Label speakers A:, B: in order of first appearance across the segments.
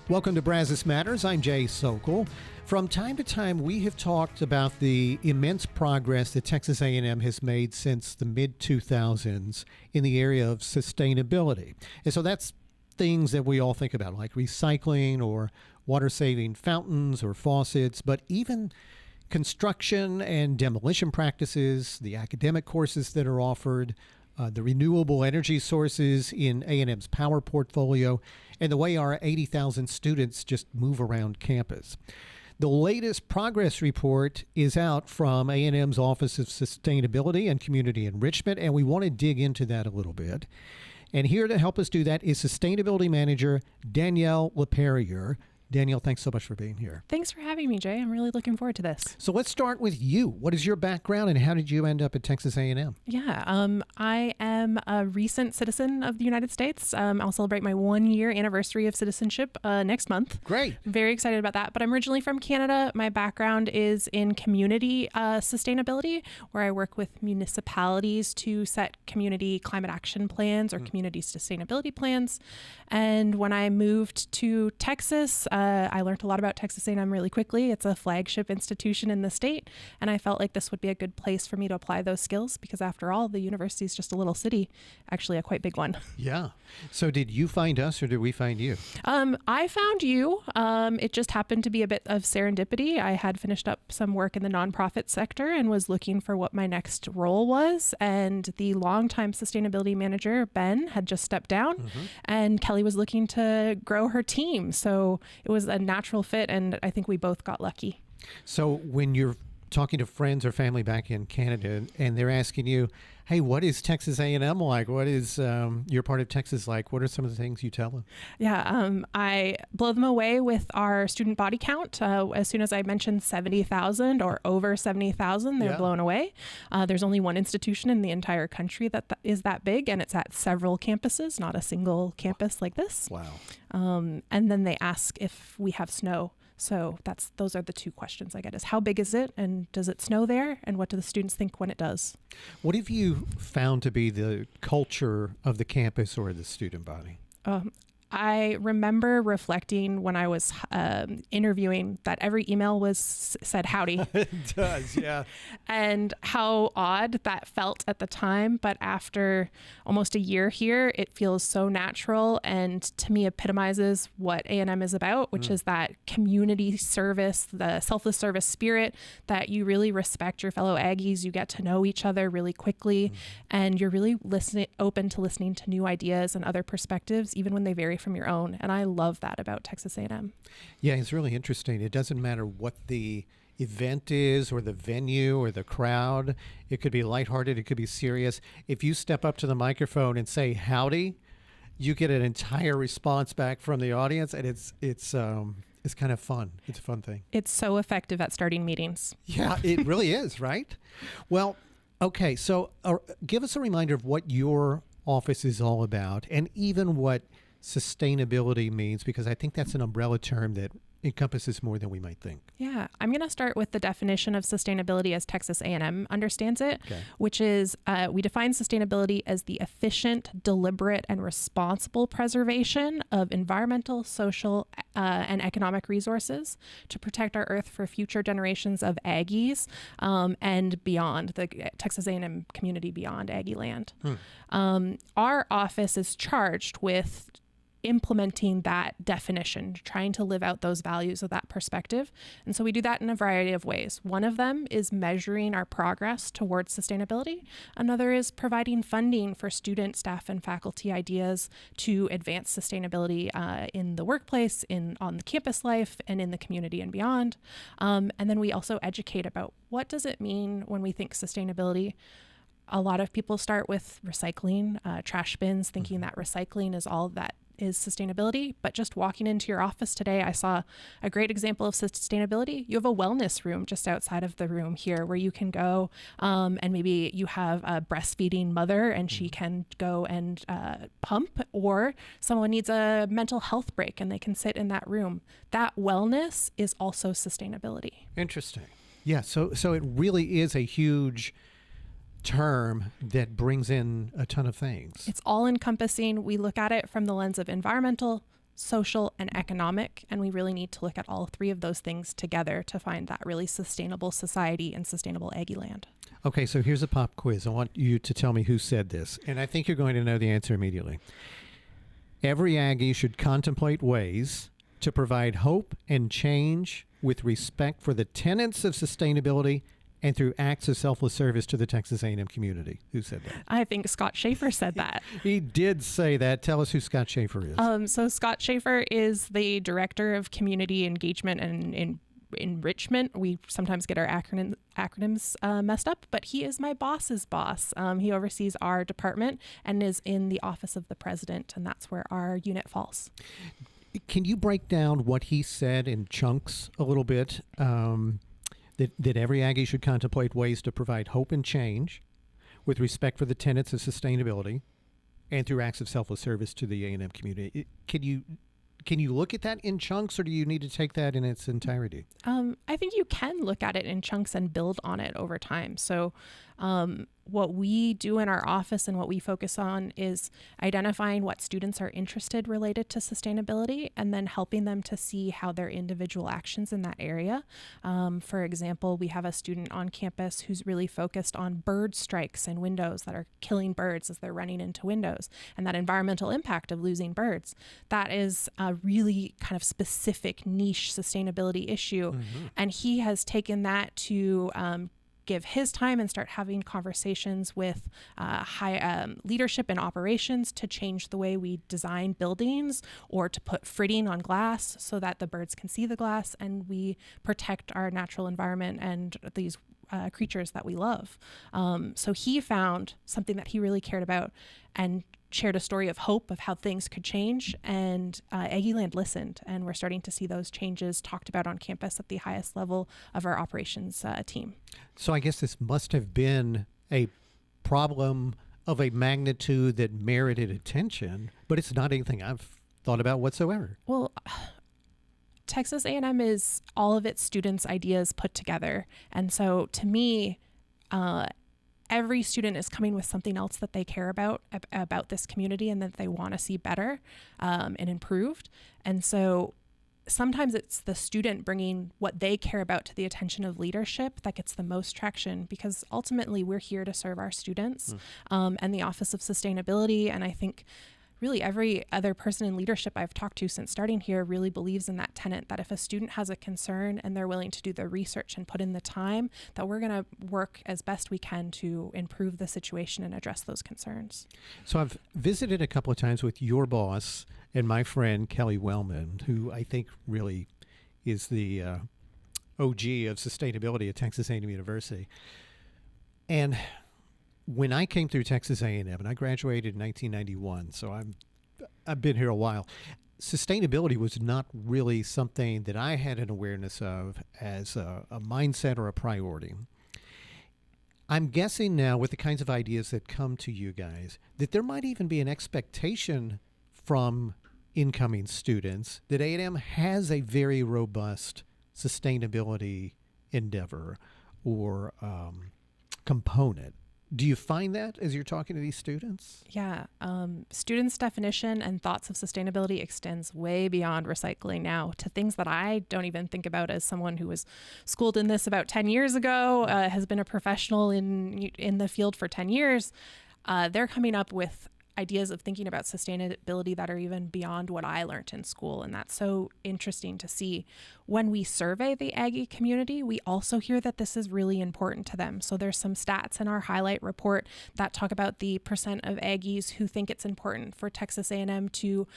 A: Welcome to Brazos Matters. I'm Jay Sokol. From time to time, we have talked about the immense progress that Texas A&M has made since the mid-2000s in the area of sustainability. And so that's things that we all think about, like recycling or water-saving fountains or faucets, but even construction and demolition practices, the academic courses that are offered, the renewable energy sources in A&M's power portfolio, and the way our 80,000 students just move around campus. The latest progress report is out from A&M's Office of Sustainability and Community Enrichment, and we want to dig into that a little bit. And here to help us do that is Sustainability Manager Danielle Laperriere. Danielle, thanks so much for being here.
B: Thanks for having me, Jay. I'm really looking forward to this.
A: So let's start with you. What is your background and how did you end up at Texas A&M?
B: Yeah, I am a recent citizen of the United States. I'll celebrate my 1-year anniversary of citizenship next month.
A: Great.
B: Very excited about that. But I'm originally from Canada. My background is in community sustainability, where I work with municipalities to set community climate action plans or community sustainability plans. And when I moved to Texas, I learned a lot about Texas A&M really quickly. It's a flagship institution in the state, and I felt like this would be a good place for me to apply those skills because, after all, the university is just a little city, actually a quite big one.
A: Yeah. So did you find us or did we find you?
B: I found you. It just happened to be a bit of serendipity. I had finished up some work in the nonprofit sector and was looking for what my next role was, and the longtime sustainability manager, Ben, had just stepped down, and Kelly was looking to grow her team. So it was a natural fit, and I think we both got lucky.
A: So when you're talking to friends or family back in Canada and they're asking you, hey, what is Texas A&M like? What is your part of Texas like? What are some of the things you tell them?
B: Yeah, I blow them away with our student body count. As soon as I mention 70,000 or over 70,000, they're blown away. There's only one institution in the entire country that is that big, and it's at several campuses, not a single campus like this.
A: Wow.
B: And then they ask if we have snow. So those are the two questions I get: is how big is it, and does it snow there, and what do the students think when it does?
A: What have you found to be the culture of the campus or the student body?
B: I remember reflecting when I was interviewing that every email said howdy.
A: It does, yeah.
B: And how odd that felt at the time. But after almost a year here, it feels so natural, and to me epitomizes what A&M is about, which is that community service, the selfless service spirit, that you really respect your fellow Aggies. You get to know each other really quickly, and you're really open to listening to new ideas and other perspectives, even when they vary from your own. And I love that about Texas A&M.
A: Yeah, it's really interesting. It doesn't matter what the event is or the venue or the crowd. It could be lighthearted. It could be serious. If you step up to the microphone and say howdy, you get an entire response back from the audience, and it's kind of fun. It's a fun thing.
B: It's so effective at starting meetings.
A: Yeah, it really is, right? Well, okay, so give us a reminder of what your office is all about, and even what sustainability means, because I think that's an umbrella term that encompasses more than we might think.
B: Yeah, I'm going to start with the definition of sustainability as Texas A&M understands it, which is we define sustainability as the efficient, deliberate, and responsible preservation of environmental, social, and economic resources to protect our Earth for future generations of Aggies and beyond, the Texas A&M community beyond Aggie land. Our office is charged with implementing that definition, trying to live out those values of that perspective. And so we do that in a variety of ways. One of them is measuring our progress towards sustainability. Another is providing funding for student, staff, and faculty ideas to advance sustainability in the workplace, on the campus life, and in the community and beyond. And then we also educate about what does it mean when we think sustainability. A lot of people start with recycling, trash bins, thinking that recycling is all that is sustainability. But just walking into your office today, I saw a great example of sustainability. You have a wellness room just outside of the room here where you can go and maybe you have a breastfeeding mother and she can go and pump, or someone needs a mental health break and they can sit in that room. That wellness is also sustainability.
A: Interesting. Yeah, so it really is a huge term that brings in a ton of things.
B: It's all encompassing. We look at it from the lens of environmental, social, and economic. And we really need to look at all three of those things together to find that really sustainable society and sustainable Aggie land.
A: Okay, so here's a pop quiz. I want you to tell me who said this, and I think you're going to know the answer immediately. Every Aggie should contemplate ways to provide hope and change with respect for the tenets of sustainability and through acts of selfless service to the Texas A&M community. Who said that?
B: I think Scott Schaefer said that.
A: He did say that. Tell us who Scott Schaefer is.
B: So Scott Schaefer is the Director of Community Engagement and Enrichment. We sometimes get our acronyms messed up, but he is my boss's boss. He oversees our department and is in the office of the president, and that's where our unit falls.
A: Can you break down what he said in chunks a little bit? That every Aggie should contemplate ways to provide hope and change with respect for the tenets of sustainability and through acts of selfless service to the A&M community. Can you look at that in chunks, or do you need to take that in its entirety?
B: I think you can look at it in chunks and build on it over time. So what we do in our office and what we focus on is identifying what students are interested related to sustainability and then helping them to see how their individual actions in that area. For example, we have a student on campus who's really focused on bird strikes in windows that are killing birds as they're running into windows, and that environmental impact of losing birds. That is a really kind of specific niche sustainability issue. Mm-hmm. And he has taken that to give his time and start having conversations with high leadership and operations to change the way we design buildings or to put fritting on glass so that the birds can see the glass and we protect our natural environment and these creatures that we love. So he found something that he really cared about and shared a story of hope of how things could change, and Aggieland listened, and we're starting to see those changes talked about on campus at the highest level of our operations team.
A: So I guess this must have been a problem of a magnitude that merited attention, but it's not anything I've thought about whatsoever.
B: Well, Texas A&M is all of its students' ideas put together, and so to me, every student is coming with something else that they care about this community and that they want to see better and improved. And so sometimes it's the student bringing what they care about to the attention of leadership that gets the most traction, because ultimately we're here to serve our students and the Office of Sustainability. And I think really every other person in leadership I've talked to since starting here really believes in that tenet that if a student has a concern and they're willing to do the research and put in the time, that we're going to work as best we can to improve the situation and address those concerns.
A: So I've visited a couple of times with your boss and my friend Kelly Wellman, who I think really is the OG of sustainability at Texas A&M University. And when I came through Texas A&M, and I graduated in 1991, so I've been here a while, sustainability was not really something that I had an awareness of as a mindset or a priority. I'm guessing now, with the kinds of ideas that come to you guys, that there might even be an expectation from incoming students that A&M has a very robust sustainability endeavor or component. Do you find that as you're talking to these students?
B: Yeah. Students' definition and thoughts of sustainability extends way beyond recycling now to things that I don't even think about as someone who was schooled in this about 10 years ago, has been a professional in the field for 10 years. They're coming up with ideas of thinking about sustainability that are even beyond what I learned in school. And that's so interesting to see. When we survey the Aggie community, we also hear that this is really important to them. So there's some stats in our highlight report that talk about the percent of Aggies who think it's important for Texas A&M to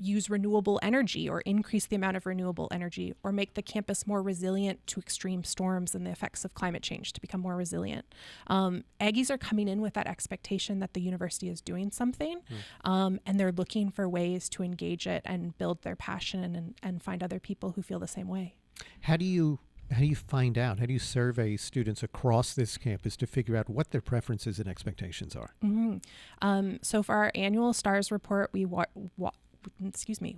B: use renewable energy or increase the amount of renewable energy or make the campus more resilient to extreme storms and the effects of climate change to become more resilient. Aggies are coming in with that expectation that the university is doing something, and they're looking for ways to engage it and build their passion and find other people who feel the same way.
A: How do you find out? How do you survey students across this campus to figure out what their preferences and expectations are?
B: So for our annual STARS report, we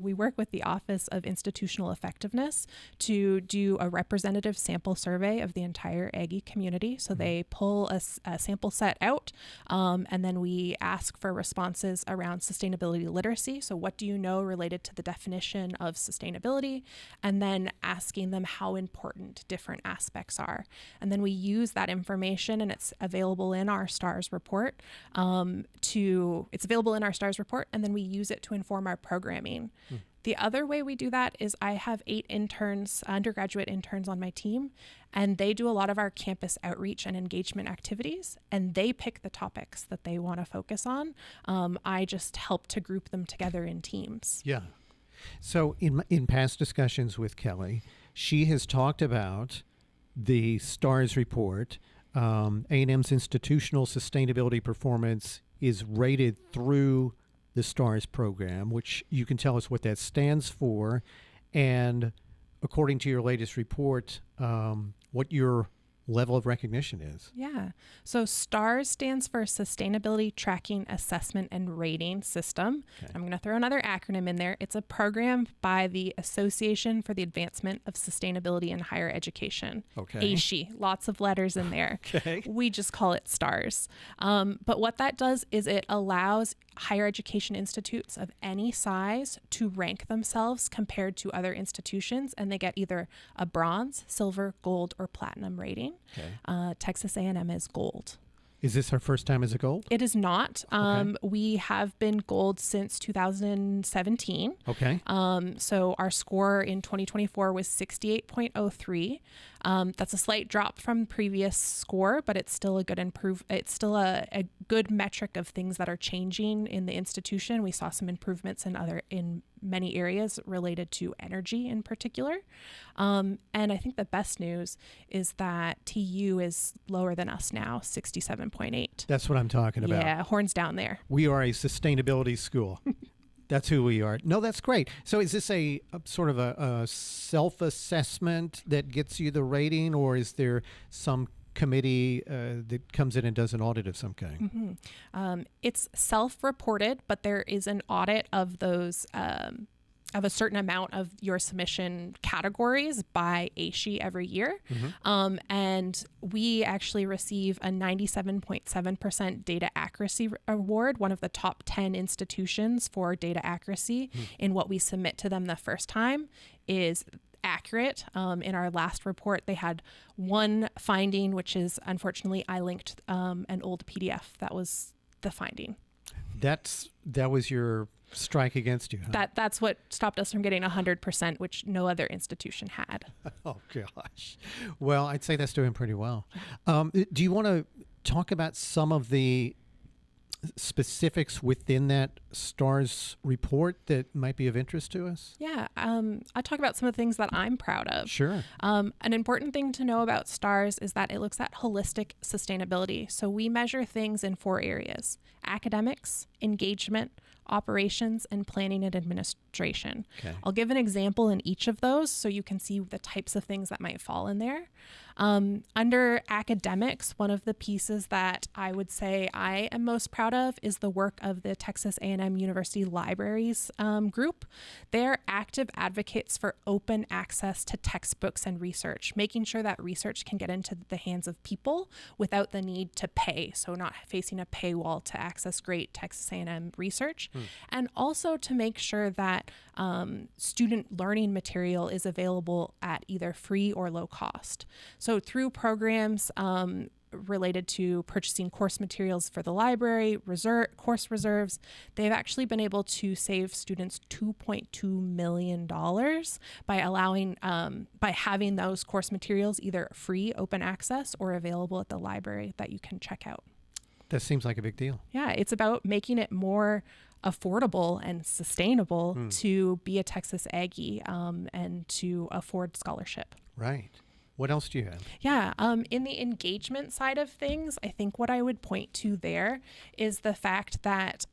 B: we work with the Office of Institutional Effectiveness to do a representative sample survey of the entire Aggie community. So they pull a sample set out, and then we ask for responses around sustainability literacy. So what do you know related to the definition of sustainability? And then asking them how important different aspects are. And then we use that information, and it's available in our STARS report, and then we use it to inform our programming. The other way we do that is I have 8 interns, undergraduate interns on my team, and they do a lot of our campus outreach and engagement activities, and they pick the topics that they want to focus on. I just help to group them together in teams.
A: Yeah. So in past discussions with Kelly, she has talked about the STARS report. A&M's institutional sustainability performance is rated through the STARS program, which you can tell us what that stands for, and according to your latest report, what your level of recognition is.
B: Yeah. So STARS stands for Sustainability Tracking Assessment and Rating System. Okay. I'm going to throw another acronym in there. It's a program by the Association for the Advancement of Sustainability in Higher Education.
A: Okay.
B: ASHE. Lots of letters in there.
A: Okay.
B: We just call it STARS. But what that does is it allows higher education institutes of any size to rank themselves compared to other institutions, and they get either a bronze, silver, gold, or platinum rating. Okay. Texas A&M is gold.
A: Is this our first time as a gold?
B: It is not.
A: Okay.
B: We have been gold since 2017.
A: Okay.
B: So our score in 2024 was 68.03. That's a slight drop from previous score, but it's still a good It's still a good metric of things that are changing in the institution. We saw some improvements in many areas related to energy in particular. And I think the best news is that TU is lower than us now, 67.8.
A: That's what I'm talking about.
B: Yeah, horns down there.
A: We are a sustainability school. That's who we are. No, that's great. So is this a sort of a self-assessment that gets you the rating, or is there some committee that comes in and does an audit of some kind?
B: Mm-hmm. It's self-reported, but there is an audit of those of a certain amount of your submission categories by ASHE every year. Mm-hmm. And we actually receive a 97.7% data accuracy award, one of the top 10 institutions for data accuracy in what we submit to them the first time is accurate. In our last report, they had one finding, which is unfortunately I linked an old PDF. That was the finding.
A: That was your strike against you, huh?
B: That's what stopped us from getting 100%, which no other institution had.
A: Oh gosh. Well, I'd say that's doing pretty well. Do you want to talk about some of the specifics within that STARS report that might be of interest to us?
B: Yeah, I'll talk about some of the things that I'm proud of.
A: Sure.
B: An important thing to know about STARS is that it looks at holistic sustainability. So we measure things in 4 areas: academics, engagement, operations, and planning and administration. Okay. I'll give an example in each of those so you can see the types of things that might fall in there. Under academics, one of the pieces that I would say I am most proud of is the work of the Texas A&M University Libraries group. They're active advocates for open access to textbooks and research, making sure that research can get into the hands of people without the need to pay, so not facing a paywall to access great Texas A&M research, and also to make sure that student learning material is available at either free or low cost. So through programs related to purchasing course materials for the library, course reserves, they've actually been able to save students $2.2 million by having those course materials either free, open access, or available at the library that you can check out.
A: That seems like a big deal.
B: Yeah, it's about making it more affordable and sustainable to be a Texas Aggie and to afford scholarship.
A: Right. What else do you have?
B: Yeah. In the engagement side of things, I think what I would point to there is the fact that,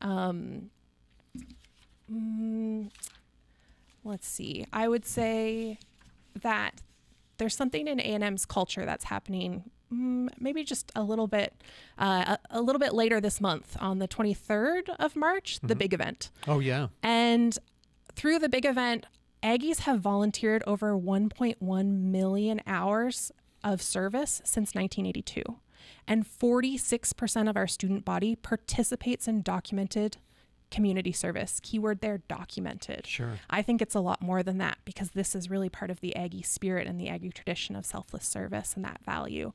B: let's see, I would say that there's something in A&M's culture that's happening maybe just a little bit later this month on the 23rd of March, the big event.
A: Oh, yeah.
B: And through the big event, Aggies have volunteered over 1.1 million hours of service since 1982. And 46% of our student body participates in documented community service. Keyword there, documented.
A: Sure.
B: I think it's a lot more than that, because this is really part of the Aggie spirit and the Aggie tradition of selfless service and that value.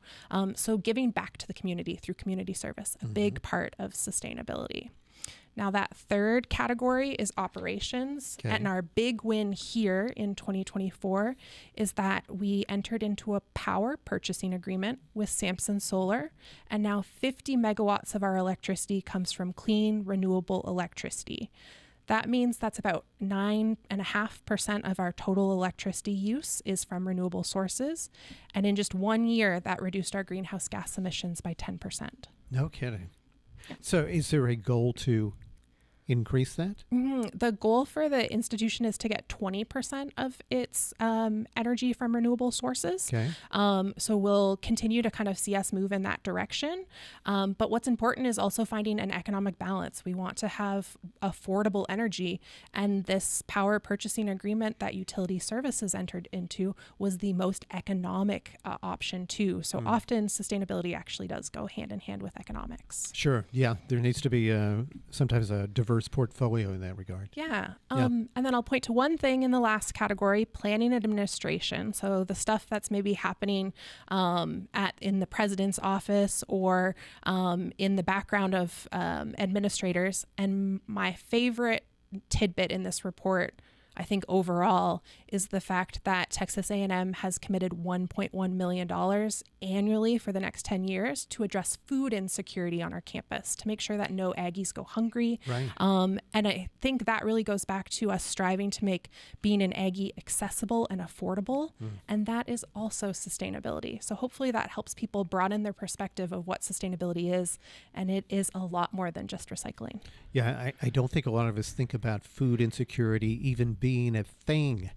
B: So giving back to the community through community service, a big part of sustainability. Now, that third category is operations.
A: Okay.
B: And our big win here in 2024 is that we entered into a power purchasing agreement with Samson Solar. And now 50 megawatts of our electricity comes from clean, renewable electricity. That means that's about 9.5% of our total electricity use is from renewable sources. And in just 1 year, that reduced our greenhouse gas emissions by 10%.
A: No kidding. So is there a goal to increase that?
B: The goal for the institution is to get 20% of its energy from renewable sources.
A: Okay.
B: So we'll continue to kind of see us move in that direction. But what's important is also finding an economic balance. We want to have affordable energy. And this power purchasing agreement that Utility Services entered into was the most economic option too. So often sustainability actually does go hand in hand with economics.
A: Sure. Yeah. There needs to be sometimes a diverse portfolio in that regard.
B: Yeah. And then I'll point to one thing in the last category, planning and administration. So the stuff that's maybe happening in the president's office or in the background of administrators. And my favorite tidbit in this report, I think overall, is the fact that Texas A&M has committed $1.1 million annually for the next 10 years to address food insecurity on our campus, to make sure that no Aggies go hungry.
A: Right.
B: And I think that really goes back to us striving to make being an Aggie accessible and affordable. And that is also sustainability. So hopefully that helps people broaden their perspective of what sustainability is. And it is a lot more than just recycling.
A: Yeah, I don't think a lot of us think about food insecurity even being a thing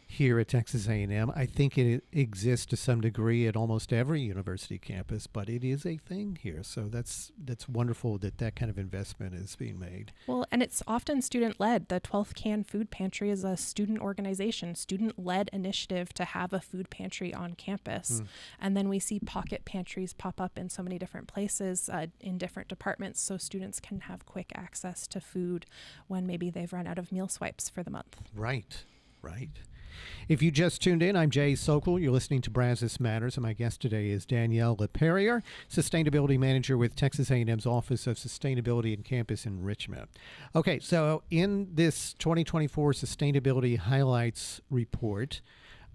A: here at Texas A&M. I think it exists to some degree at almost every university campus, but it is a thing here. So that's wonderful that kind of investment is being made.
B: Well, and it's often student-led. The 12th Can Food Pantry is a student organization, student-led initiative to have a food pantry on campus. And then we see pocket pantries pop up in so many different places in different departments, so students can have quick access to food when maybe they've run out of meal swipes for the month.
A: Right. If you just tuned in, I'm Jay Sokol. You're listening to Brazos Matters, and my guest today is Danielle Laperriere, Sustainability Manager with Texas A&M's Office of Sustainability and Campus Enrichment. Okay, so in this 2024 Sustainability Highlights report,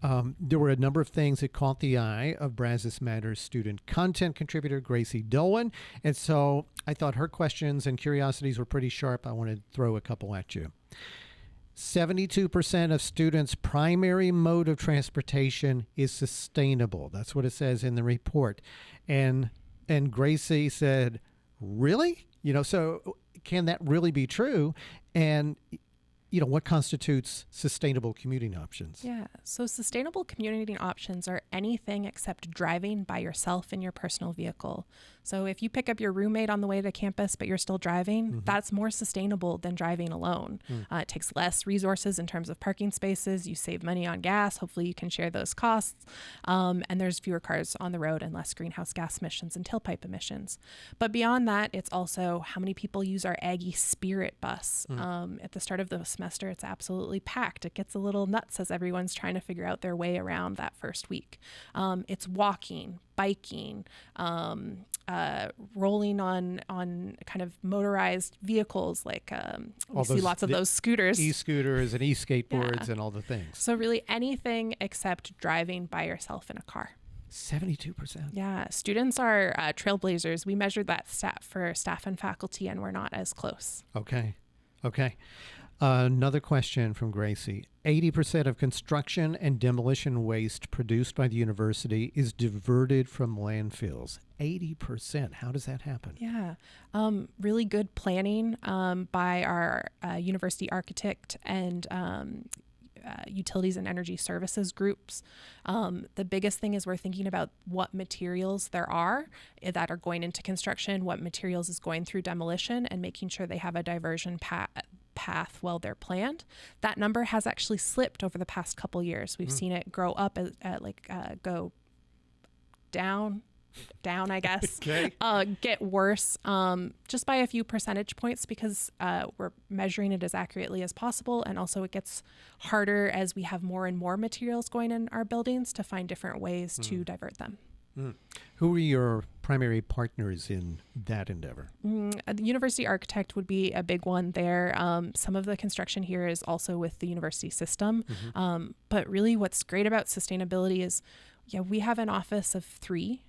A: there were a number of things that caught the eye of Brazos Matters student content contributor Gracie Dolan, and so I thought her questions and curiosities were pretty sharp. I want to throw a couple at you. 72% of students' primary mode of transportation is sustainable. That's what it says in the report. And Gracie said, really? So can that really be true? And what constitutes sustainable commuting options?
B: Yeah, so sustainable commuting options are anything except driving by yourself in your personal vehicle. So if you pick up your roommate on the way to campus, but you're still driving, that's more sustainable than driving alone. It takes less resources in terms of parking spaces. You save money on gas. Hopefully you can share those costs. And there's fewer cars on the road and less greenhouse gas emissions and tailpipe emissions. But beyond that, it's also how many people use our Aggie Spirit bus. At the start of the semester, it's absolutely packed. It gets a little nuts as everyone's trying to figure out their way around that first week. It's walking, biking, rolling on kind of motorized vehicles like we see lots of those scooters.
A: E-scooters and e-skateboards and all the things.
B: So really anything except driving by yourself in a car.
A: 72%.
B: Yeah, students are trailblazers. We measured that stat for staff and faculty, and we're not as close.
A: Okay. Another question from Gracie. 80% of construction and demolition waste produced by the university is diverted from landfills. 80%. How does that happen?
B: Yeah. Really good planning by our university architect and utilities and energy services groups. The biggest thing is we're thinking about what materials there are that are going into construction, what materials is going through demolition, and making sure they have a diversion path path well they're planned. That number has actually slipped over the past couple years. We've seen it grow up go down, I guess,
A: Okay.
B: get worse just by a few percentage points because we're measuring it as accurately as possible. And also it gets harder as we have more and more materials going in our buildings to find different ways to divert them.
A: Who are your primary partners in that endeavor?
B: The university architect would be a big one there. Some of the construction here is also with the university system. But really what's great about sustainability is, we have an office of 3.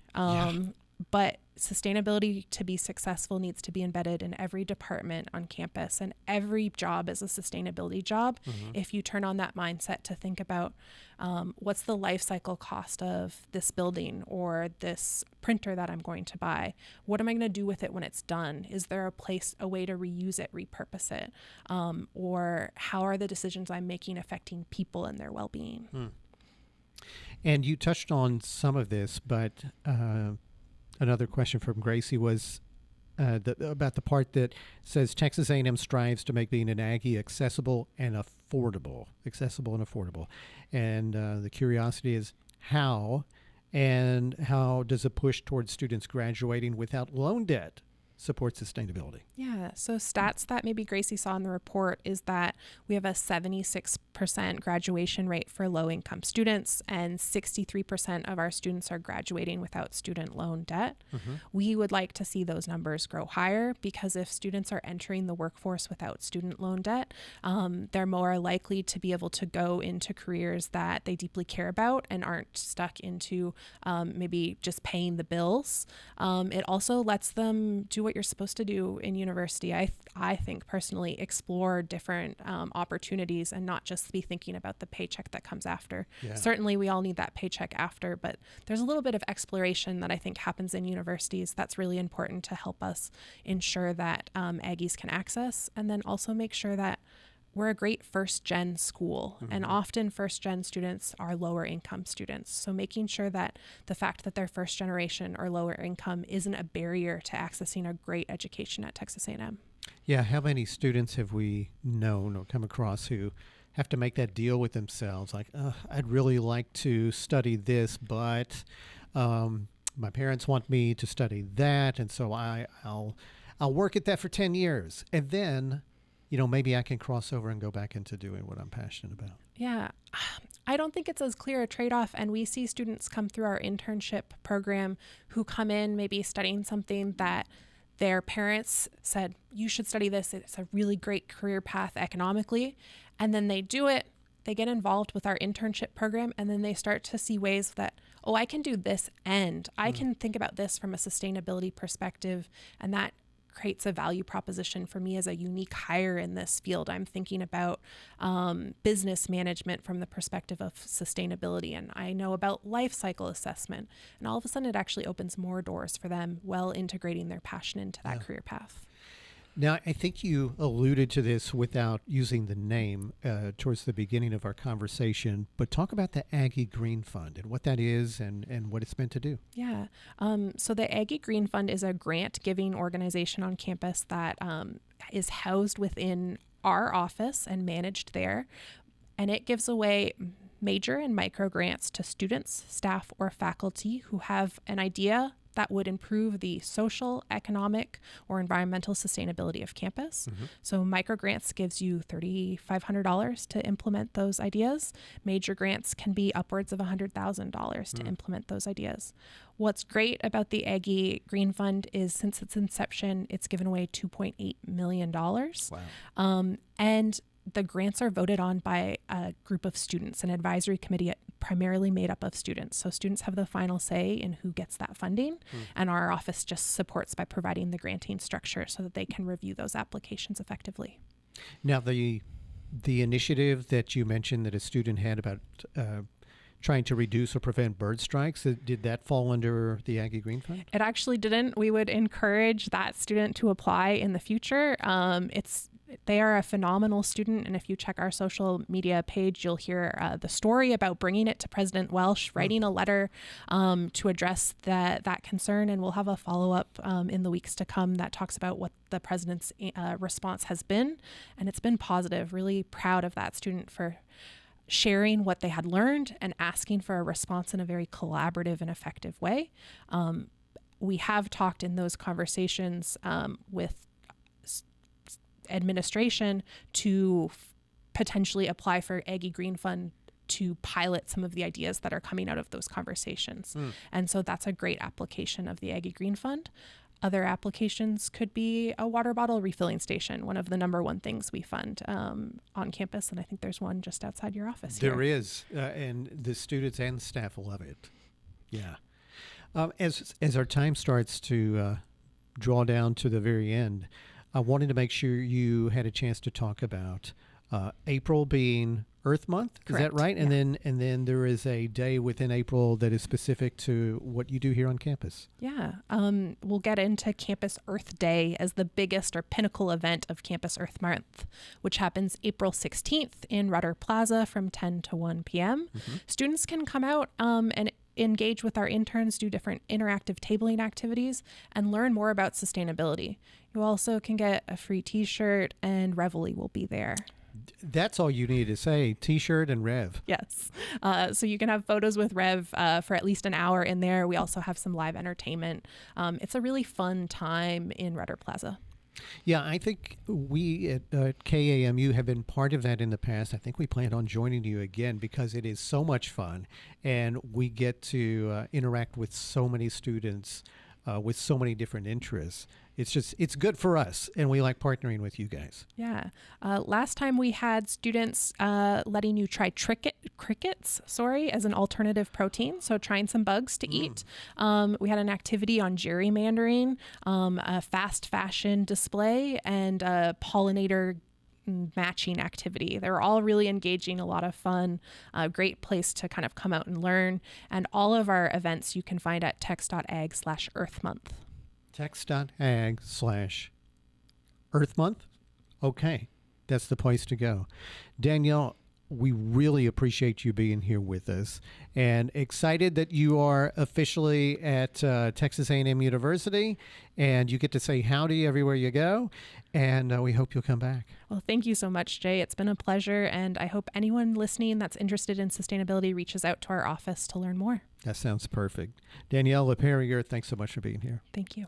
B: But sustainability to be successful needs to be embedded in every department on campus, and every job is a sustainability job. If you turn on that mindset to think about what's the life cycle cost of this building or this printer that I'm going to buy, what am I going to do with it when it's done? Is there a way to reuse it, repurpose it? Or how are the decisions I'm making affecting people and their well-being?
A: And you touched on some of this, but another question from Gracie was about the part that says Texas A&M strives to make being an Aggie accessible and affordable. And the curiosity is how does a push towards students graduating without loan debt support sustainability?
B: Yeah, so stats that maybe Gracie saw in the report is that we have a 76% graduation rate for low-income students, and 63% of our students are graduating without student loan debt. We would like to see those numbers grow higher, because if students are entering the workforce without student loan debt, they're more likely to be able to go into careers that they deeply care about and aren't stuck into maybe just paying the bills. It also lets them do what you're supposed to do in university. I think personally explore different opportunities and not just be thinking about the paycheck that comes after. Certainly we all need that paycheck after, but there's a little bit of exploration that I think happens in universities that's really important to help us ensure that Aggies can access, and then also make sure that we're a great first-gen school, and often first-gen students are lower-income students. So making sure that the fact that they're first generation or lower income isn't a barrier to accessing a great education at Texas A&M.
A: Yeah, how many students have we known or come across who have to make that deal with themselves? Like, I'd really like to study this, but my parents want me to study that, and so I'll work at that for 10 years, and then maybe I can cross over and go back into doing what I'm passionate about.
B: Yeah, I don't think it's as clear a trade-off. And we see students come through our internship program who come in maybe studying something that their parents said, you should study this. It's a really great career path economically. And then they do it. They get involved with our internship program, and then they start to see ways that, I can do this, and I can think about this from a sustainability perspective. And that creates a value proposition for me as a unique hire in this field. I'm thinking about business management from the perspective of sustainability, and I know about life cycle assessment, and all of a sudden it actually opens more doors for them while integrating their passion into that career path.
A: Now, I think you alluded to this without using the name towards the beginning of our conversation, but talk about the Aggie Green Fund and what that is and what it's meant to do.
B: Yeah. So the Aggie Green Fund is a grant-giving organization on campus that is housed within our office and managed there, and it gives away major and micro grants to students, staff, or faculty who have an idea that would improve the social, economic, or environmental sustainability of campus. So micro grants gives you $3,500 to implement those ideas. Major grants can be upwards of $100,000 to implement those ideas. What's great about the Aggie Green Fund is since its inception, it's given away $2.8 million. Wow. And the grants are voted on by a group of students, an advisory committee primarily made up of students. So students have the final say in who gets that funding, and our office just supports by providing the granting structure so that they can review those applications effectively.
A: Now, the initiative that you mentioned that a student had about trying to reduce or prevent bird strikes, did that fall under the Aggie Green Fund?
B: It actually didn't. We would encourage that student to apply in the future. They are a phenomenal student, and if you check our social media page, you'll hear the story about bringing it to President Welsh, writing a letter to address that concern, and we'll have a follow-up in the weeks to come that talks about what the president's response has been, and it's been positive. Really proud of that student for sharing what they had learned and asking for a response in a very collaborative and effective way. We have talked in those conversations with administration to potentially apply for Aggie Green Fund to pilot some of the ideas that are coming out of those conversations. And so that's a great application of the Aggie Green Fund. Other applications could be a water bottle refilling station, one of the number one things we fund on campus. And I think there's one just outside your office here.
A: There is, and the students and staff love it. Yeah. As our time starts to draw down to the very end, I wanted to make sure you had a chance to talk about April being Earth Month. Is
B: Correct.
A: that right?
B: Yeah.
A: And then there is a day within April that is specific to what you do here on campus.
B: Yeah. We'll get into Campus Earth Day as the biggest or pinnacle event of Campus Earth Month, which happens April 16th in Rudder Plaza from 10 to 1 p.m. Students can come out and engage with our interns, do different interactive tabling activities, and learn more about sustainability. You also can get a free t-shirt, and Reveille will be there.
A: That's all you need to say, t-shirt and Rev.
B: Yes. So you can have photos with Rev for at least an hour in there. We also have some live entertainment. It's a really fun time in Rudder Plaza.
A: Yeah, I think we at KAMU have been part of that in the past. I think we plan on joining you again because it is so much fun, and we get to interact with so many students with so many different interests. It's good for us, and we like partnering with you guys.
B: Yeah. Last time we had students letting you try crickets, as an alternative protein. So trying some bugs to eat. We had an activity on gerrymandering, a fast fashion display, and a pollinator matching activity. They were all really engaging, a lot of fun, a great place to kind of come out and learn. And all of our events you can find at tex.ag/earthmonth.
A: tex.ag/Earth Month. Okay, that's the place to go. Danielle, we really appreciate you being here with us, and excited that you are officially at Texas A&M University, and you get to say howdy everywhere you go, and we hope you'll come back.
B: Well, thank you so much, Jay. It's been a pleasure, and I hope anyone listening that's interested in sustainability reaches out to our office to learn more.
A: That sounds perfect. Danielle Laperriere, thanks so much for being here.
B: Thank you.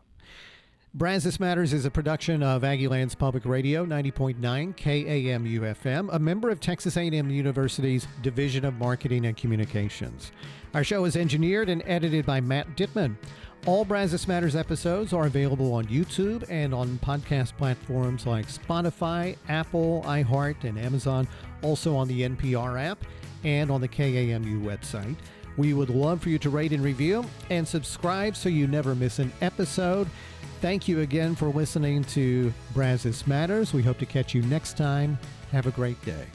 A: Brazos Matters is a production of Aggieland's Public Radio, 90.9 KAMU FM, a member of Texas A&M University's Division of Marketing and Communications. Our show is engineered and edited by Matt Dittman. All Brazos Matters episodes are available on YouTube and on podcast platforms like Spotify, Apple, iHeart, and Amazon, also on the NPR app and on the KAMU website. We would love for you to rate and review and subscribe so you never miss an episode. Thank you again for listening to Brazos Matters. We hope to catch you next time. Have a great day.